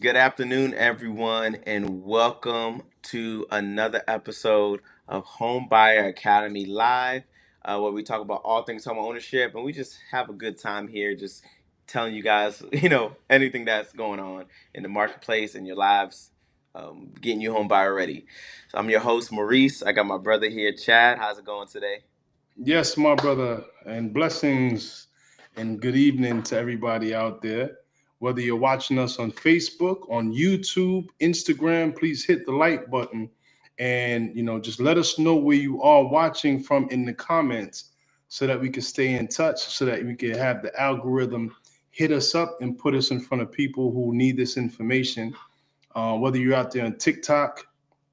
Good afternoon, everyone, and welcome to another episode of Home Buyer Academy Live, where we talk about all things home ownership, and we just have a good time here, just telling you guys, anything that's going on in the marketplace and your lives, getting you home buyer ready. So I'm your host, Maurice. I got my brother here, Chad. How's it going today? Yes, my brother, and blessings and good evening to everybody out there. Whether you're watching us on Facebook, on YouTube, Instagram, please hit the like button and just let us know where you are watching from in the comments so that we can stay in touch, so that we can have the algorithm hit us up and put us in front of people who need this information. Whether you're out there on TikTok,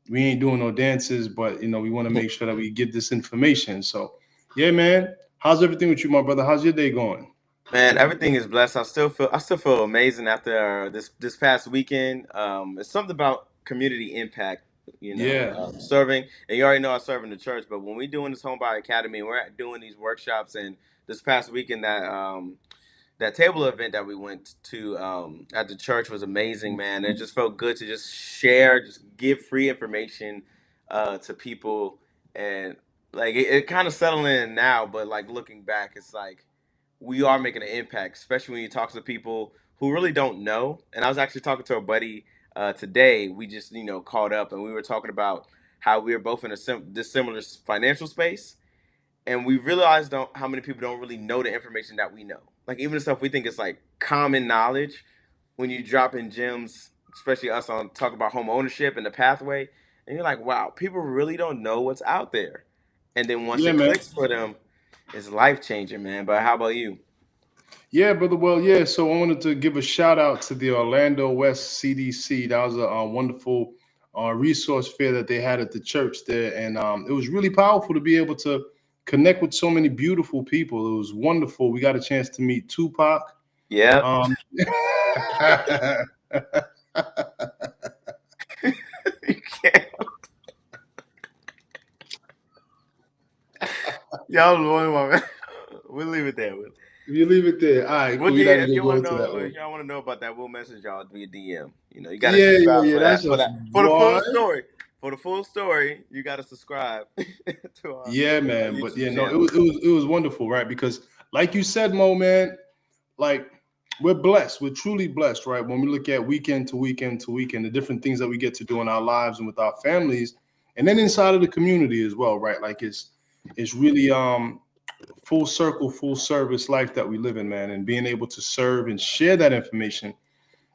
we ain't doing no dances, but we want to make sure that we get this information. So, yeah, man, how's everything with you, my brother? How's your day going? Man, everything is blessed. I still feel amazing after this past weekend. It's something about community impact, Yeah, serving. And you already know I serve in the church, but when we doing this Home Buyer Academy, we're doing these workshops. And this past weekend, that table event that we went to at the church was amazing, man. It just felt good to just share, just give free information to people, and like it kind of settling in now. But like looking back, it's like we are making an impact, especially when you talk to people who really don't know. And I was actually talking to a buddy today. We just called up and we were talking about how we are both in a this similar financial space, and we realized how many people don't really know the information that we know. Like even the stuff we think is like common knowledge, when you drop in gems, especially us on talk about home ownership and the pathway, and you're like, wow, people really don't know what's out there. And then once yeah, it man. clicks for them, it's life changing, man. But how about you? Yeah, brother. Well, yeah. So I wanted to give a shout out to the Orlando West CDC. That was a wonderful resource fair that they had at the church there, and it was really powerful to be able to connect with so many beautiful people. It was wonderful. We got a chance to meet Tupac. Yep. Um, You can't. Y'all blowing my man. We'll leave it there. You leave it there. All right, Well, cool. You're not yeah, even if gonna you go want to into know, that if one. y'all want to know about that, we'll message y'all via DM. You got to Yeah, yeah, subscribe yeah. for That's that. For just that, for the full what. story. For the full story, you got to subscribe to Yeah, our man. But YouTube yeah, no, it channel. was it was it was wonderful, right? Because like you said, Mo, man, like we're blessed. We're truly blessed, right? When we look at weekend to weekend to weekend, the different things that we get to do in our lives and with our families, and then inside of the community as well, right? Like it's really full circle, full service life that we live in, man, and being able to serve and share that information.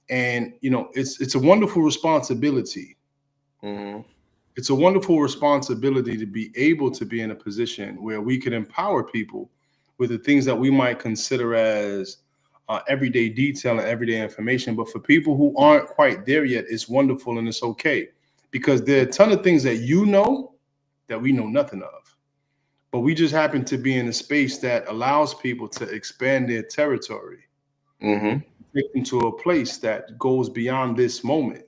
And it's a wonderful responsibility. Hmm. It's a wonderful responsibility to be able to be in a position where we can empower people with the things that we might consider as everyday detail and everyday information. But for people who aren't quite there yet, it's wonderful and it's okay because there are a ton of things that you know that we know nothing of. But we just happen to be in a space that allows people to expand their territory, Hmm. take them to a place that goes beyond this moment,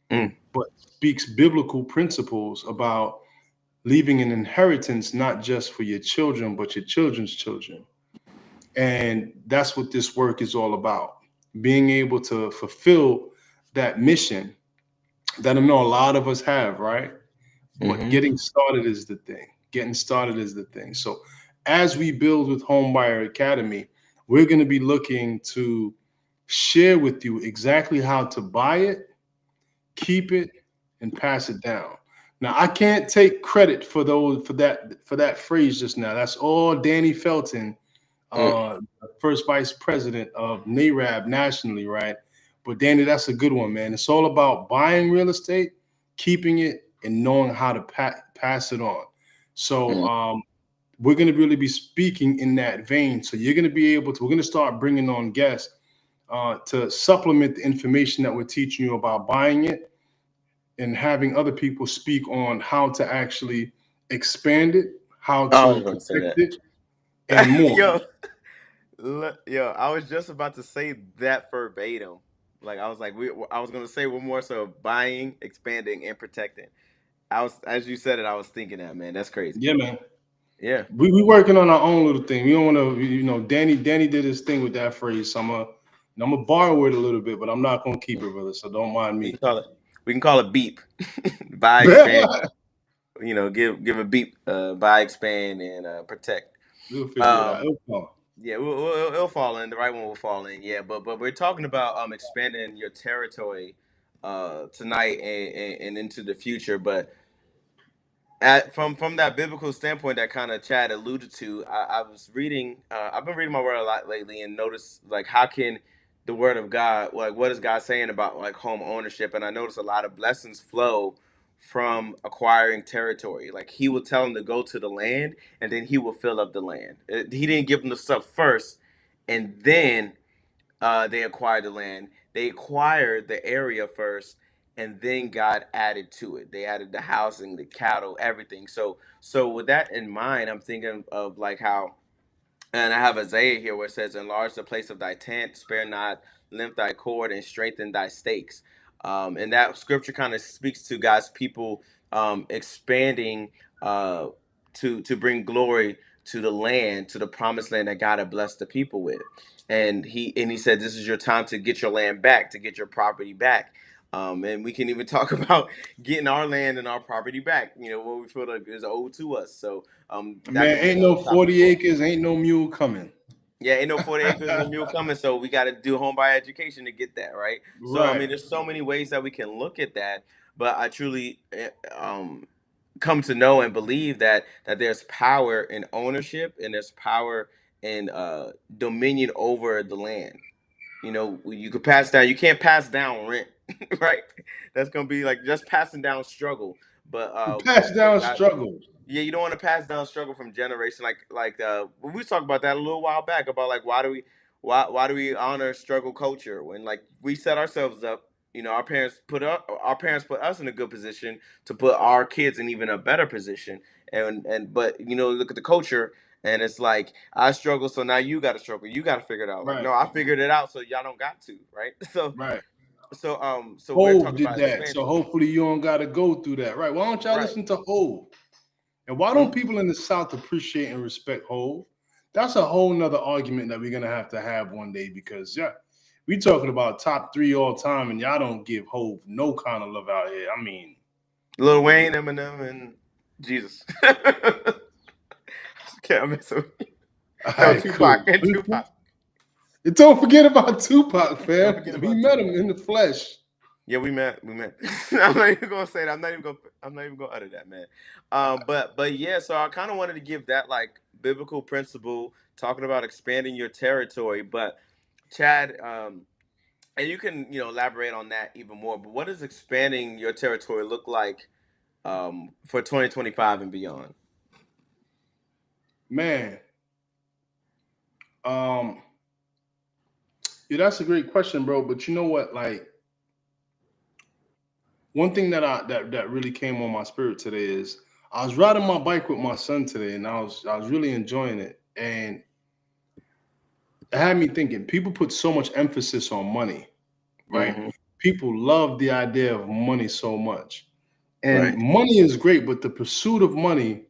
Mm. but speaks biblical principles about leaving an inheritance not just for your children, but your children's children. And that's what this work is all about, being able to fulfill that mission that I know a lot of us have, right? But Hmm. getting started is the thing. Getting started is the thing. So as we build with Homebuyer Academy, we're going to be looking to share with you exactly how to buy it, keep it, and pass it down. Now I can't take credit for that phrase just now. That's all Danny Felton, Mm. first vice president of NARAB nationally, right? But Danny, that's a good one, man. It's all about buying real estate, keeping it, and knowing how to pass it on. So Mm. we're going to really be speaking in that vein. So you're going to be able to. We're going to start bringing on guests to supplement the information that we're teaching you about buying it and having other people speak on how to actually expand it, how I was to going to say protect it, and that. more. Yo, I was just about to say that verbatim. Like I was like, I was going to say one more. So buying, expanding, and protecting. I was, as you said it, I was thinking that, man. That's crazy. Yeah, man. Yeah. We working on our own little thing. We don't want to, Danny did his thing with that phrase. So And I'm gonna borrow it a little bit, but I'm not gonna keep it, brother. So don't mind We me. can call it we can call it beep. Buy, expand. Give a beep. Buy, expand, and protect. We'll figure it out. Um, It'll come. yeah, it'll fall in. The right one will fall in. Yeah, but we're talking about expanding your territory tonight and into the future. But from that biblical standpoint that kind of Chad alluded to, I was reading. I've been reading my word a lot lately and noticed like how can the word of God, like what is God saying about like home ownership? And I noticed a lot of blessings flow from acquiring territory. Like he will tell them to go to the land, and then he will fill up the land. He didn't give them the stuff first, and then they acquired the land. They acquired the area first, and then God added to it. They added the housing, the cattle, everything. So with that in mind, I'm thinking of like how, and I have Isaiah here where it says, "Enlarge the place of thy tent, spare not, length thy cord, and strengthen thy stakes." And that scripture kind of speaks to God's people expanding to bring glory to the land, to the promised land that God had blessed the people with. And he said, "This is your time to get your land back, to get your property back." And we can even talk about getting our land and our property back. You know, what we feel like is owed to us. So that Man, could be ain't no another topic 40 for. acres, ain't no mule coming. Yeah, ain't no 40 acres and a mule coming, so we got to do home buyer education to get that, right? So, I Right. mean, there's so many ways that we can look at that, but I truly come to know and believe that there's power in ownership and there's power in dominion over the land. You know, you could pass down, you can't pass down rent, right? That's going to be like just passing down struggle. But Pass but down God, struggle. yeah, you don't want to pass down struggle from generation we was talking about that a little while back about like why do we honor struggle culture when like we set ourselves up, you know, our parents put us in a good position to put our kids in even a better position, and but you know, look at the culture, and it's like I struggle, so now you got to struggle, you got to figure it out. Like Right. no, I figured it out, so y'all don't got to, right? so Right. so we're Hove talking did about that. So expansion, hopefully you don't gotta go through that. Right. Why don't y'all right? listen to Hove? And why don't Hmm? people in the South appreciate and respect Hove? That's a whole nother argument that we're gonna have to have one day because yeah, we talking about top three all time, and y'all don't give Hove no kind of love out here. I mean, Lil Wayne, Eminem, and Jesus. Can't mess with. all No, right, cool. Tupac and Tupac. And don't forget about Tupac, Don't fam. forget We about met him Tupac. in the flesh. Yeah, we met. We met. I'm not even gonna say that. I'm not even gonna utter that, man. But yeah. So I kind of wanted to give that like biblical principle, talking about expanding your territory. But Chad, and you can elaborate on that even more. But what does expanding your territory look like for 2025 and beyond? Man, um, yeah, that's a great question, bro. But you know what? Like one thing that really came on my spirit today is I was riding my bike with my son today, and I was really enjoying it, and it had me thinking. People put so much emphasis on money, right? Hmm. People love the idea of money so much, and Right. money is great, but the pursuit of money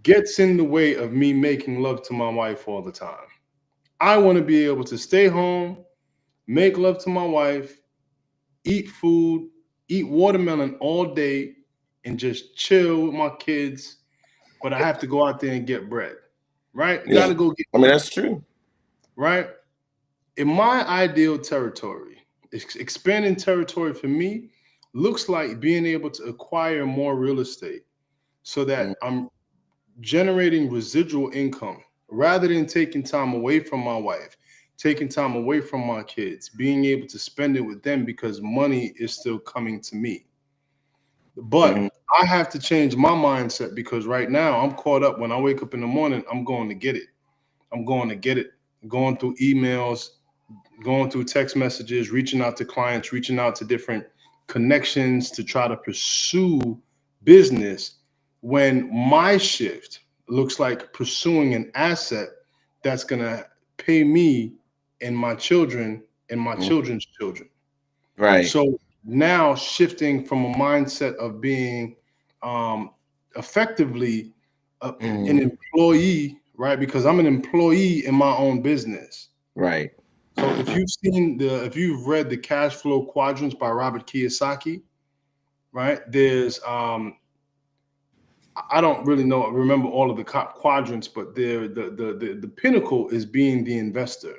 gets in the way of me making love to my wife all the time. I want to be able to stay home, make love to my wife, eat food, eat watermelon all day, and just chill with my kids. But I have to go out there and get bread, right? Got Yeah. to go get I mean bread, that's true. right? In my ideal territory, expanding territory for me looks like being able to acquire more real estate so Mm. that I'm generating residual income rather than taking time away from my wife, taking time away from my kids, being able to spend it with them because money is still coming to me. Mhm. But I have to change my mindset because right now I'm caught up. When I wake up in the morning, I'm going to get it. I'm going to get it. Going through emails, going through text messages, reaching out to clients, reaching out to different connections to try to pursue business when my shift looks like pursuing an asset that's going to pay me and my children and my Mm. children's children. Right. So now shifting from a mindset of being um, effectively an Mm. employee, right? Because I'm an employee in my own business. Right. So if you've read the Cash Flow Quadrants by Robert Kiyosaki, right? There's I don't really remember all of the quadrants, but the pinnacle is being the investor.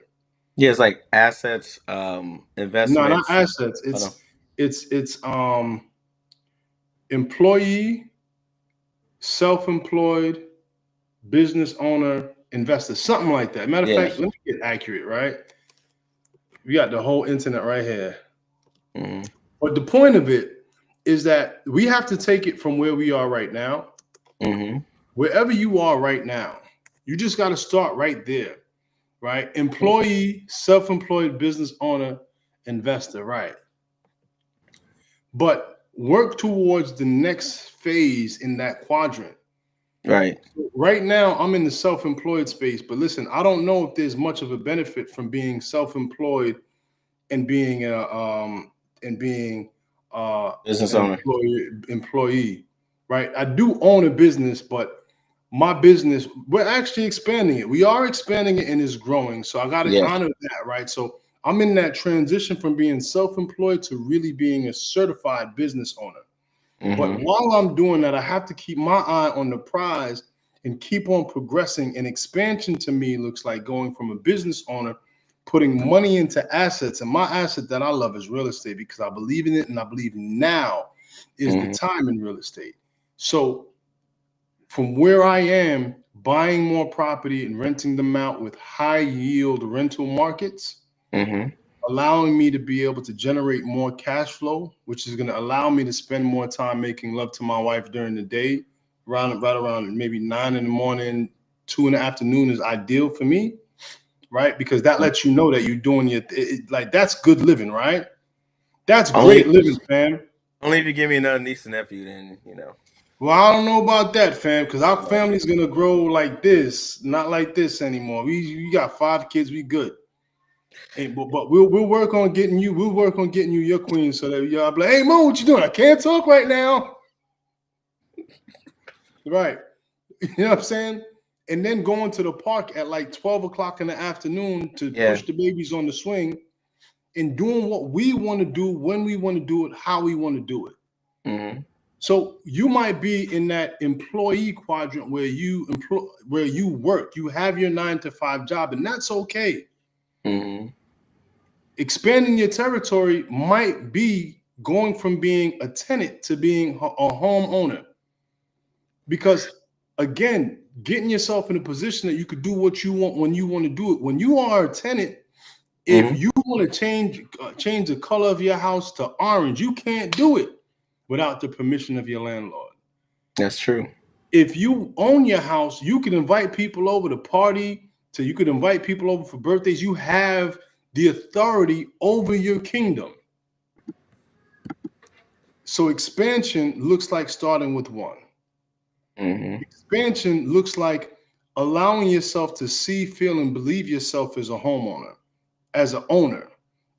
Yeah, it's like assets, No, not investments. assets. Oh, no. It's employee, self-employed, business owner, investor, something like that. Matter of Yeah. fact, let me get accurate, right? We got the whole internet right here. Mm-hmm. But the point of it is that we have to take it from where we are right now. Mm-hmm. Wherever you are right now, you just got to start right there, right? Employee, self-employed, business owner, investor, right? But work towards the next phase in that quadrant. Right. Right now, I'm in the self-employed space, but listen, I don't know if there's much of a benefit from being self-employed and being Business an owner. employee, right? I do own a business, but my business, we're actually expanding it. We are expanding it and it's growing. So I got to Yeah. honor that, right? So I'm in that transition from being self-employed to really being a certified business owner. But Mm-hmm. while I'm doing that, I have to keep my eye on the prize and keep on progressing. And expansion to me looks like going from a business owner, putting money into assets. And my asset that I love is real estate because I believe in it. And I believe now is the Mm-hmm. time in real estate. So from where I am, buying more property and renting them out with high yield rental markets, Mm-hmm. allowing me to be able to generate more cash flow, which is going to allow me to spend more time making love to my wife during the day, right around maybe 9 in the morning, 2 in the afternoon is ideal for me, right? Because that lets you know that you're doing like that's good living, right? That's great Only, living, fam. only if you give me another niece and nephew, then Well, I don't know about that, fam, because our No. family's gonna grow like this, not like this anymore. We got 5 kids, we good. And but we'll work on getting you. We'll work on getting you your queen so that y'all be like, hey, Mo, what you doing? I can't talk right now. Right. You know what I'm saying? And then going to the park at like 12 o'clock in the afternoon to Yeah. push the babies on the swing and doing what we want to do, when we want to do it, how we want to do it. Mm-hmm. So you might be in that employee quadrant where you work, you have your 9 to 5 job, and that's okay. Mm-hmm. Expanding your territory might be going from being a tenant to being a homeowner. Because again, getting yourself in a position that you could do what you want when you want to do it. When you are a tenant, if Mm-hmm. you want to change the color of your house to orange, you can't do it without the permission of your landlord. That's true. If you own your house, you can invite people over to party, so you could invite people over for birthdays. You have the authority over your kingdom. So expansion looks like starting with one. Mm-hmm. Expansion looks like allowing yourself to see, feel, and believe yourself as a homeowner, as an owner,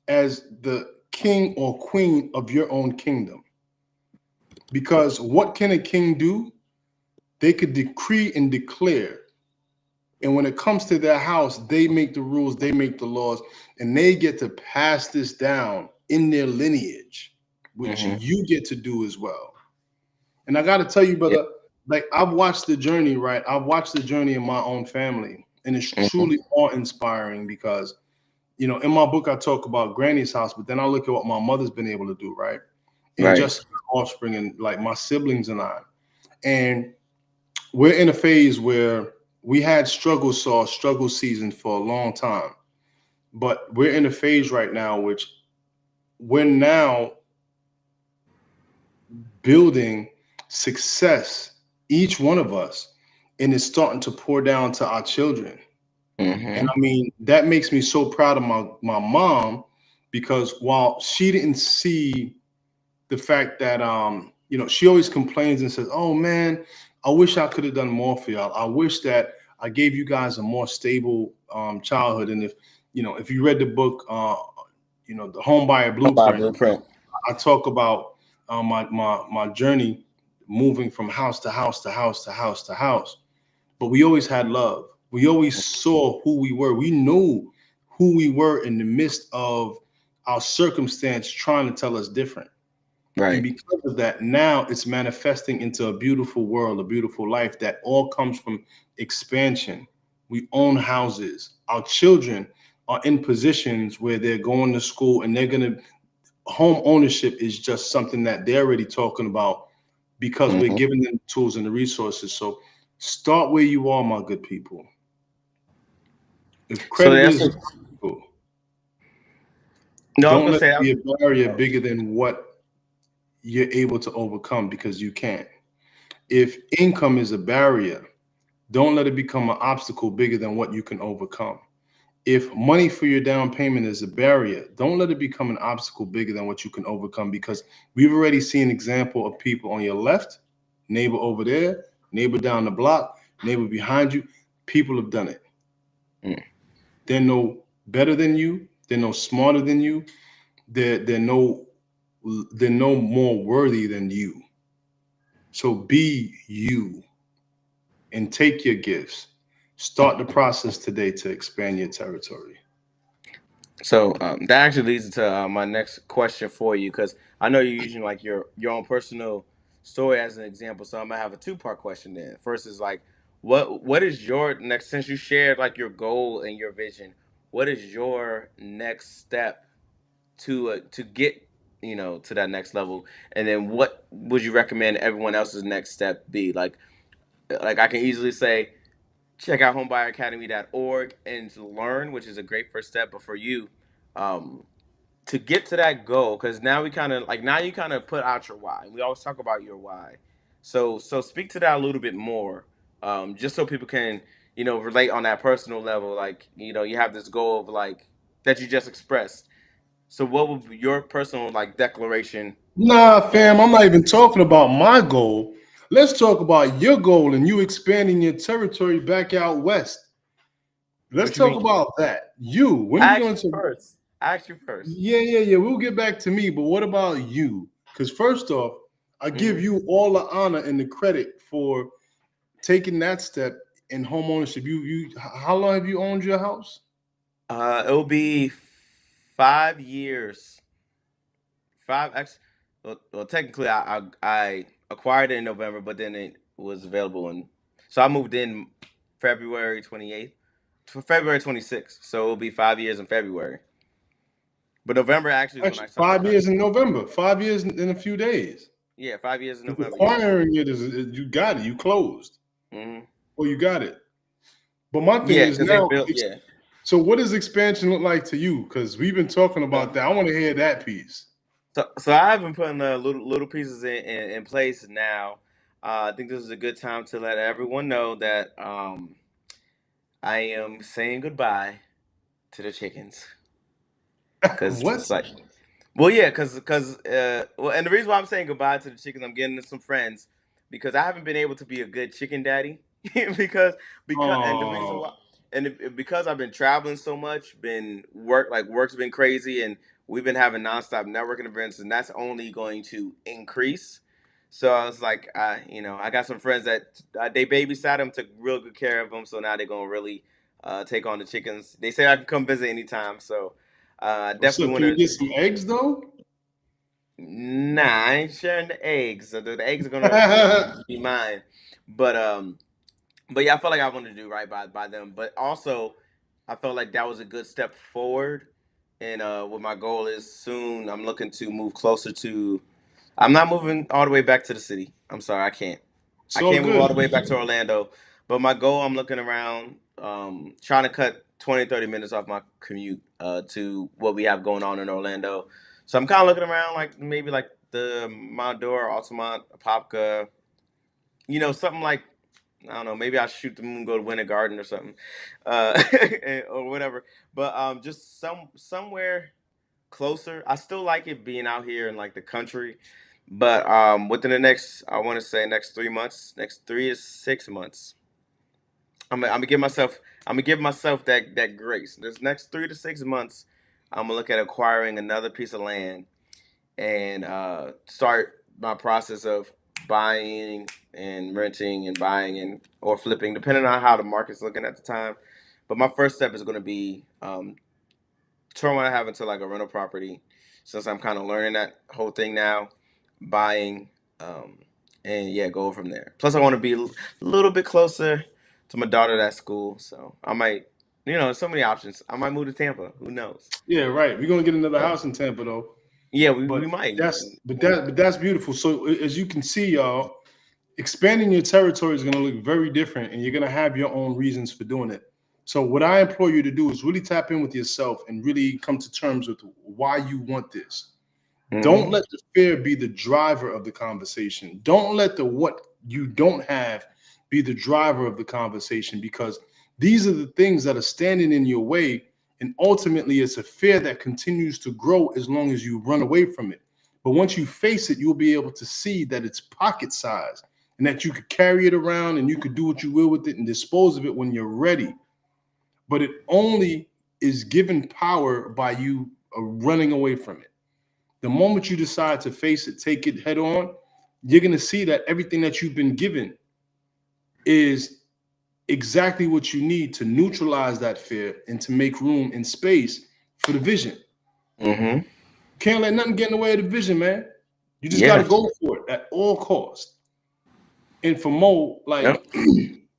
as the king or queen of your own kingdom. Because what can a king do? They could decree and declare. And when it comes to their house, they make the rules, they make the laws, and they get to pass this down in their lineage, which Mm-hmm. you get to do as well. And I got to tell you, Yeah. brother, like I've watched the journey, right? I've watched the journey in my own family, and it's Mm-hmm. truly awe-inspiring because, in my book I talk about Granny's house, but then I look at what my mother's been able to do, right? And Right. just offspring and like my siblings and I, and we're in a phase where we had struggle season for a long time, but we're in a phase right now which we're now building success, each one of us, and it's starting to pour down to our children. And Mm-hmm. I mean, that makes me so proud of my mom because while she didn't see the fact that she always complains and says, "Oh man, I wish I could have done more for y'all. I wish that I gave you guys a more stable childhood." And if you read the book, the Home Buyer Home buy Blueprint, blueprint. I talk about my journey moving from house to house to house to house to house. But we always had love. We always saw who we were. We knew who we were in the midst of our circumstance trying to tell us different. And Right. because of that, now it's manifesting into a beautiful world, a beautiful life that all comes from expansion. We own houses. Our children are in positions where they're going to school and they're going to, home ownership is just something that they're already talking about because we're Hmm. giving them the tools and the resources. So start where you are, my good people. If So credit that's is a, an obstacle, no. I was don't gonna let say it that. be a barrier bigger than what you're able to overcome because you can't. If income is a barrier, don't let it become an obstacle bigger than what you can overcome. If money for your down payment is a barrier, don't let it become an obstacle bigger than what you can overcome because we've already seen an example of people on your left, neighbor over there, neighbor down the block, neighbor behind you. People have done it. Mm. They're no better than you. They're no smarter than you. They're no they're no more worthy than you. So be you and take your gifts. Start the process today to expand your territory. So that actually leads to my next question for you, because I know you're using like your own personal story as an example. So I'm gonna have a two-part question then. First is like, what is your next, since you shared like your goal and your vision? What is your next step to get, to that next level? And then what would you recommend everyone else's next step be? Like I can easily say, check out homebuyeracademy.org and to learn, which is a great first step. But for you, um, to get to that goal, because now we kind of like, now you kind of put out your why. We always talk about your why. So speak to that a little bit more, just so people can, relate on that personal level. Like, you have this goal of like that you just expressed. So what would be your personal like declaration? Nah, And fam, I'm not even talking about my goal. Let's talk about your goal and you expanding your territory back out west. Let's what you talk mean? about that. You, when I we asked going you to, first. I asked you first. yeah. We'll get back to me, but what about you? Because first off, I give Hmm. you all the honor and the credit for taking that step in home ownership. How long have you owned your house? It'll be 5 years. Five X. Well, technically, I acquired it in November, but then it was available in. So I moved in February 28th, February 26th. So it'll be 5 years in February. But November actually is when I Actually, started 5 years in cutting. November. 5 years in a few days. Yeah, 5 years in If November. Yeah. acquiring it is you got it, you closed, Hmm. or you got it. But my thing Yeah, is because they now, built. Yeah. so what does expansion look like to you? Because we've been talking So, about that. I want to hear that piece. so I've been putting little pieces in place now. I think this is a good time to let everyone know that I am saying goodbye to the chickens. Cause What? it's like, well, yeah, well, and the reason why I'm saying goodbye to the chickens, I'm getting some friends because I haven't been able to be a good chicken daddy because and the reason Oh, why, because I've been traveling so much, been work's been crazy, and we've been having nonstop networking events, and that's only going to increase. So I was like, I got some friends that they babysat them, took real good care of them, so now they're gonna really take on the chickens. They say I can come visit anytime, so I so definitely can want we to. get some eggs though? Nah, I ain't sharing the eggs. So the eggs are gonna be mine. But but yeah, I felt like I wanted to do right by them. But also, I felt like that was a good step forward. And what my goal is soon, I'm looking to move closer to. I'm not moving all the way back to the city. I'm sorry, I can't. It's I all can't move all good. the way back to Orlando. But my goal, I'm looking around, trying to cut 20, 30 minutes off my commute to what we have going on in Orlando. So I'm kind of looking around like maybe like the Mondor, Altamont, Apopka, something like, I don't know, maybe I shoot the moon, go to Winter Garden or something, or whatever. But just somewhere closer. I still like it being out here in like the country, but within the next, I want to say next 3 months, next 3 to 6 months, I'm gonna give myself that grace. This next 3 to 6 months, I'm gonna look at acquiring another piece of land and start my process of buying and renting and buying and or flipping, depending on how the market's looking at the time. But my first step is going to be turn what I have into like a rental property, since I'm kind of learning that whole thing now, buying, um, and yeah, go from there. Plus, I want to be a little bit closer to my daughter at school, so I might, so many options. I might move to Tampa. Who knows? Yeah, right. We're gonna get another So house in Tampa though. yeah, we, But we might. that's beautiful. So as you can see, y'all, expanding your territory is gonna look very different, and you're gonna have your own reasons for doing it. So what I implore you to do is really tap in with yourself and really come to terms with why you want this. Don't Hmm. let the fear be the driver of the conversation. Don't let the what you don't have be the driver of the conversation, because these are the things that are standing in your way. And ultimately, it's a fear that continues to grow as long as you run away from it. But once you face it, you'll be able to see that it's pocket size and that you could carry it around and you could do what you will with it and dispose of it when you're ready. But it only is given power by you running away from it. The moment you decide to face it, take it head on, you're going to see that everything that you've been given is exactly what you need to neutralize that fear and to make room and space for the vision. Hmm. Can't let nothing get in the way of the vision, man. You just got to Yeah. go for it at all costs. And for Mo, Yep. like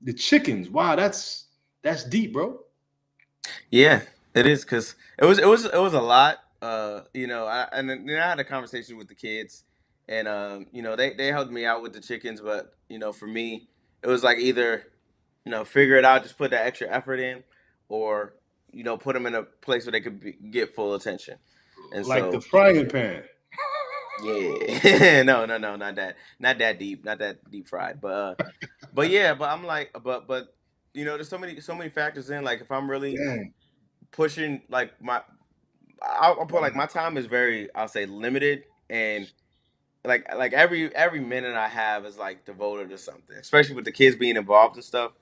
the chickens, wow, that's deep, bro. Yeah, it is because it was a lot. And then I had a conversation with the kids, and they helped me out with the chickens, but for me, it was like either figure it out, just put that extra effort in, or put them in a place where they could get full attention, and Like the so frying pan. yeah, no, not that deep, not that deep fried, but yeah, but I'm like, but there's so many factors in, like if I'm really Dang. pushing like I'll put like my time is very, I'll say, limited, and like every minute I have is like devoted to something, especially with the kids being involved and stuff.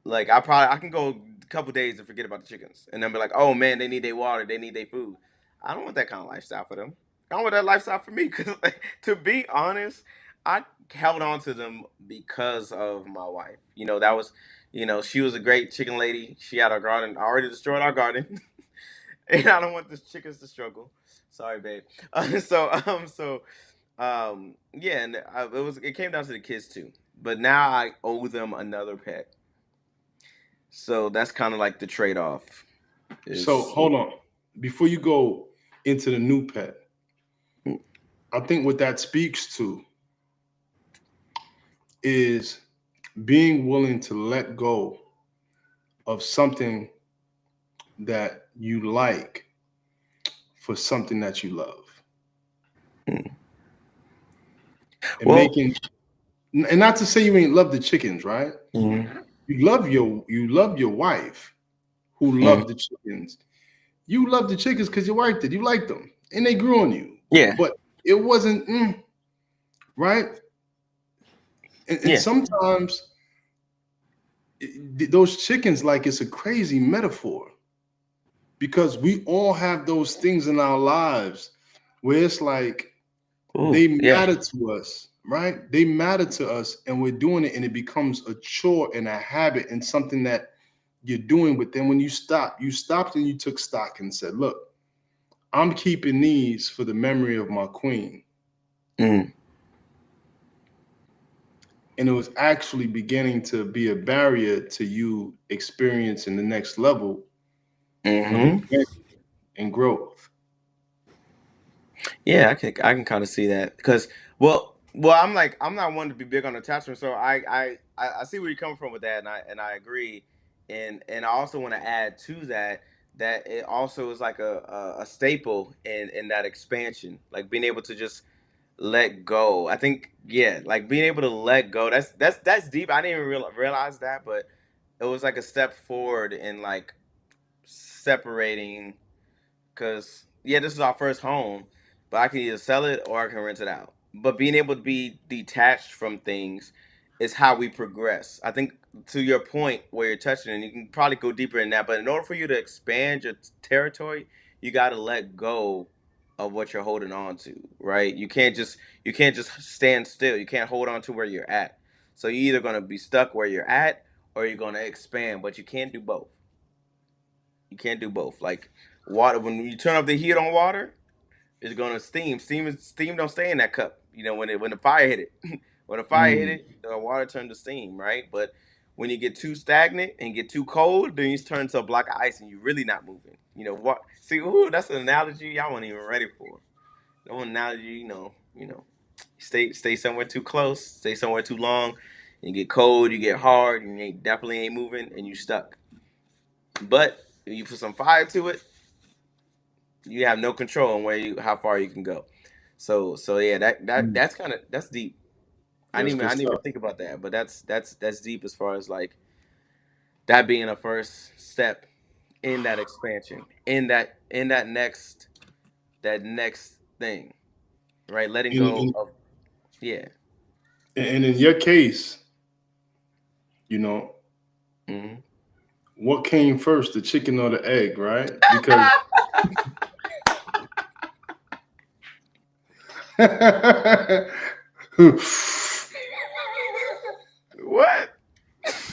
Like I can go a couple days and forget about the chickens, and then be like, oh man, they need their water, they need their food. I don't want that kind of lifestyle for them. I don't want that lifestyle for me, because like, to be honest, I held on to them because of my wife. That was, she was a great chicken lady. She had our garden, already destroyed our garden. And I don't want the chickens to struggle. Sorry, babe. Yeah, and it came down to the kids too. But now I owe them another pet, so that's kind of like the trade off. So Is hold on. Before you go into the new pet, I think what that speaks to is being willing to let go of something that you like for something that you love, and well, making, and not to say you ain't love the chickens, right? mm, You love your wife who mm, loved the chickens. You love the chickens because your wife did. You liked them and they grew on you, yeah, but it wasn't right. And yeah, sometimes those chickens, like, it's a crazy metaphor, because we all have those things in our lives where it's like ooh, they yeah, matter to us, right? They matter to us, and we're doing it, and it becomes a chore and a habit and something that you're doing. But then when you stopped and you took stock and said, look, I'm keeping these for the memory of my queen. mm, And it was actually beginning to be a barrier to you experiencing the next level of hmm, expansion and growth. yeah. I can kind of see that because I'm not one to be big on attachment, so I see where you're coming from with that, and I agree, and I also want to add to that that it also is like a staple in that expansion, like being able to just let go. I think, yeah, like being able to let go. That's deep. I didn't even realize that, but it was like a step forward in like separating. Cause yeah, this is our first home, but I can either sell it or I can rent it out. But being able to be detached from things is how we progress. I think, to your point where you're touching, and you can probably go deeper in that. But in order for you to expand your territory, you got to let go of what you're holding on to, right? You can't just stand still. You can't hold on to where you're at. So you're either gonna be stuck where you're at, or you're gonna expand. But you can't do both. You can't do both. Like Water, when you turn up the heat on water, it's gonna steam. Steam don't stay in that cup. You know, when the fire hit it, when the fire hit Mm, it, the water turned to steam, right? But when you get too stagnant and get too cold, then you turn to a block of ice and you're really not moving. You know what? See, ooh, that's an analogy y'all weren't even ready for. No analogy, stay somewhere too close, stay somewhere too long, you get cold, you get hard, and you definitely ain't moving, and you stuck. But if you put some fire to it, you have no control on how far you can go. So yeah, mm. that's kind of that's deep. That's I good didn't even stuff. think about that, but that's deep as far as like that being a first step in that expansion, in that next thing, right? Letting And, go and, of yeah. and in your case, you know, Hmm. what came first, the chicken or the egg, right? Because What?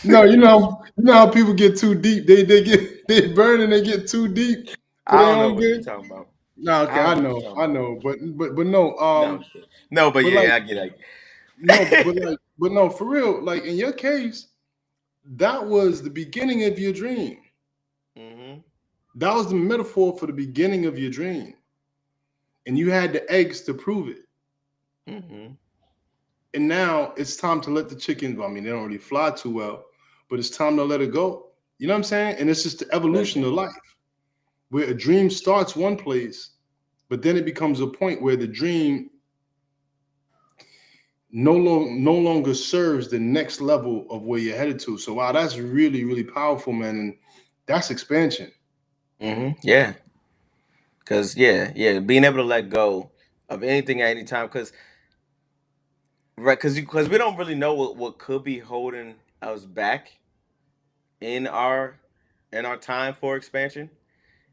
no, you know how people get too deep. They get they burn and they get too deep for I their don't know own what you're good. talking about. No, okay, I don't know what you're I talking about. know, but no, No, I'm kidding. No, but but like yeah, I get no, it. but no, for real. Like in your case, that was the beginning of your dream. Hmm. That was the metaphor for the beginning of your dream, and you had the eggs to prove it. Hmm. And now it's time to let the chickens. Well, I mean, they don't really fly too well, but it's time to let it go. You know what I'm saying? And it's just the Let it evolution go. of life, where a dream starts one place, but then it becomes a point where the dream no longer serves the next level of where you're headed to. So wow, that's really really powerful, man, and that's expansion. Yeah, because yeah, being able to let go of anything at any time, because we don't really know what could be holding us back in our time for expansion.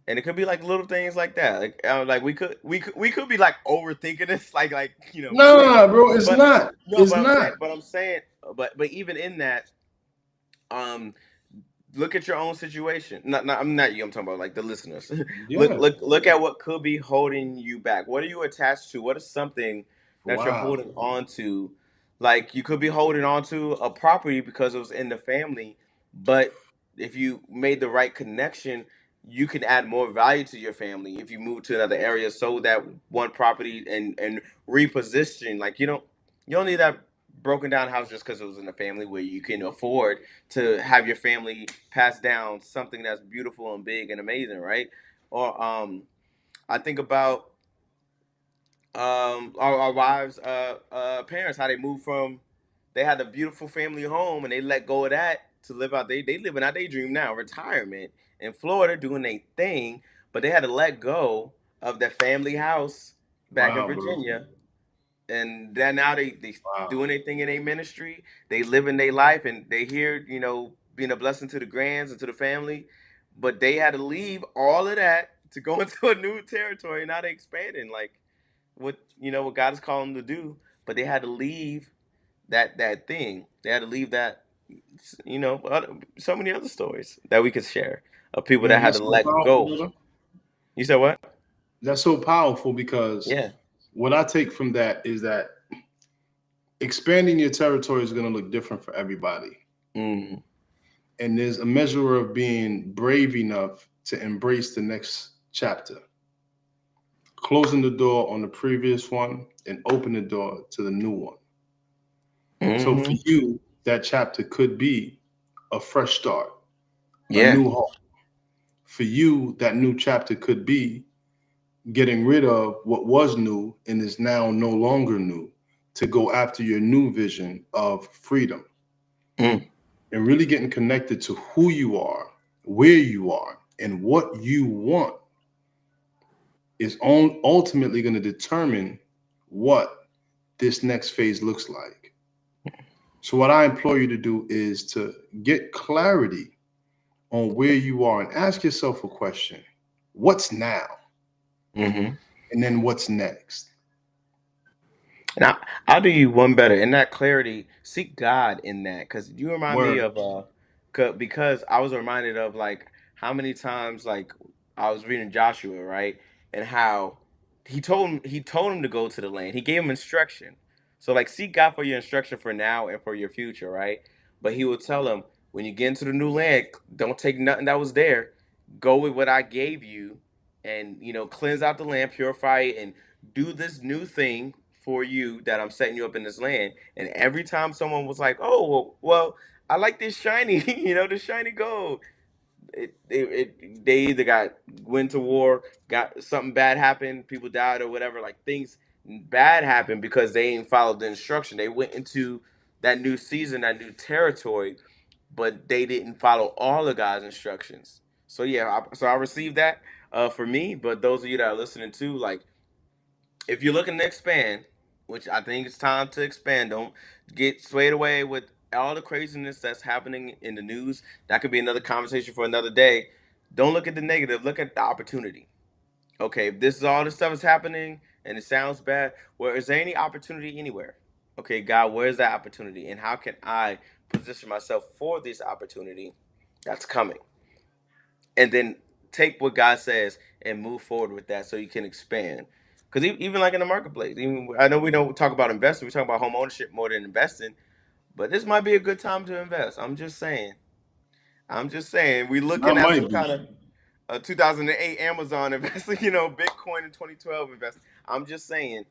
And it could be like little things like that. Like we could be like overthinking this, Nah, bro, it's But not. no, It's not. but I'm saying, but even in that, um, look at your own situation. I'm not you. I'm talking about like the listeners. Yeah. Look at what could be holding you back. What are you attached to? What is something that you're Wow. holding on to? Like you could be holding on to a property because it was in the family, but if you made the right connection, you can add more value to your family if you move to another area. So that one property and reposition, like you don't need that broken down house just because it was in the family where you can afford to have your family pass down something that's beautiful and big and amazing, right? Or I think about our wives' parents, how they moved from they had a beautiful family home and they let go of that to live out they living out their dream now, retirement in Florida doing their thing, but they had to let go of their family house back in Wow, bro. Virginia, and then now they Wow. doing anything in their ministry. They living their life, and they here, being a blessing to the grands and to the family. But they had to leave all of that to go into a new territory. Now they expanding, like what God is calling them to do. But they had to leave that thing. They had to leave that. So many other stories that we could share of people that Man, had that's to so let powerful, go. brother. You said what? That's so powerful because Yeah. what I take from that is that expanding your territory is going to look different for everybody. Mm. And there's a measure of being brave enough to embrace the next chapter, closing the door on the previous one and open the door to the new one. So for Hmm. you, that chapter could be a fresh start, a Yeah. new home. For you, that new chapter could be getting rid of what was new and is now no longer new to go after your new vision of freedom Mm. and really getting connected to who you are, where you are, and what you want is ultimately going to determine what this next phase looks like. So, what I implore you to do is to get clarity on where you are and ask yourself a question: what's now? Hmm. And then what's next? And I'll do you one better. In that clarity, seek God in that. Because you remind me Word. of, because I was reminded of like how many times, like, I was reading Joshua, right, and how he told him to go to the land. He gave him instruction. So like seek God for your instruction for now and for your future, right? But he will tell him when you get into the new land, don't take nothing that was there. Go with what I gave you, and cleanse out the land, purify it, and do this new thing for you that I'm setting you up in this land. And every time someone was like, "Oh, well, I like this shiny, the shiny gold," they either went to war, got something bad happened, people died or whatever. Like things bad happened because they ain't followed the instruction. They went into that new season, that new territory, but they didn't follow all of God's instructions. So yeah, I received that for me. But those of you that are listening to, like, if you're looking to expand, which I think it's time to expand, don't get swayed away with all the craziness that's happening in the news. That could be another conversation for another day. Don't look at the negative, look at the opportunity. Okay, if this is all this stuff is happening and it sounds bad, well, is there any opportunity anywhere? Okay, God, where's that opportunity? And how can I position myself for this opportunity that's coming? And then take what God says and move forward with that so you can expand. Because even like in the marketplace, even I know we don't talk about investing, we talk about home ownership more than investing, but this might be a good time to invest. I'm just saying. I'm just saying. We That looking at might some be. kind of 2008 Amazon investing, Bitcoin in 2012 investing. I'm just saying,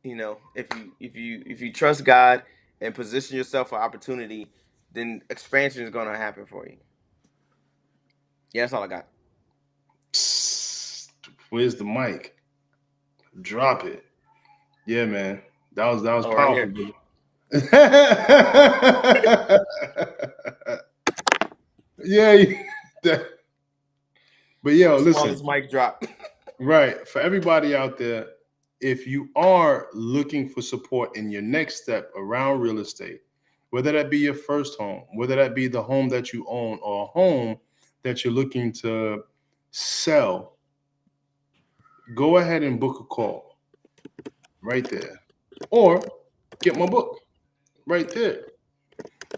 if you trust God and position yourself for opportunity, then expansion is going to happen for you. Yeah, that's all I got. Psst, where's the mic? Drop it. Yeah, man. That was Oh, right powerful, here. brother. Yeah, that- but yo, World's listen. smallest mic drop. Right. For everybody out there, if you are looking for support in your next step around real estate, whether that be your first home, whether that be the home that you own or a home that you're looking to sell, go ahead and book a call right there. Or get my book right there.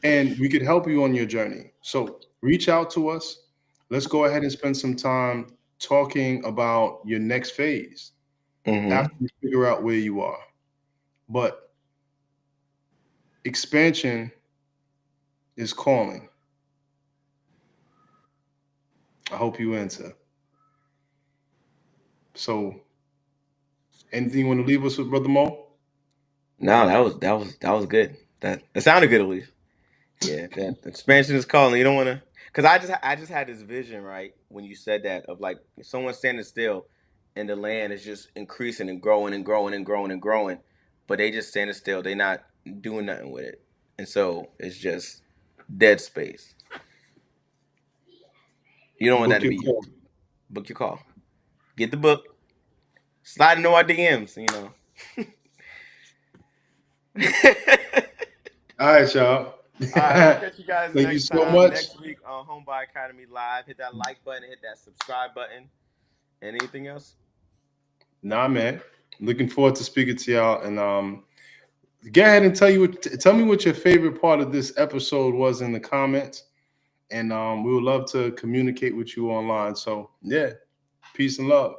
And we could help you on your journey. So reach out to us. Let's go ahead and spend some time talking about your next phase Mm-hmm. after you figure out where you are. But expansion is calling. I hope you answer. So, anything you want to leave us with, Brother Mo? No, that was good. That sounded good at least. Yeah, that expansion is calling. You don't want to, because I just had this vision right when you said that of like someone standing still, and the land is just increasing and growing and growing and growing and growing, but they just standing still. They not doing nothing with it, and so it's just dead space. You don't want that Book to your be you. call. Book your call. Get the book. Slide into our DMs. All right, y'all. All right, we'll catch you guys Thank you next so time, much. next week on Home Buy Academy Live. Hit that like button, hit that subscribe button, and anything else. Nah, man. Looking forward to speaking to y'all. And go ahead and tell me what your favorite part of this episode was in the comments. And we would love to communicate with you online. So yeah, peace and love.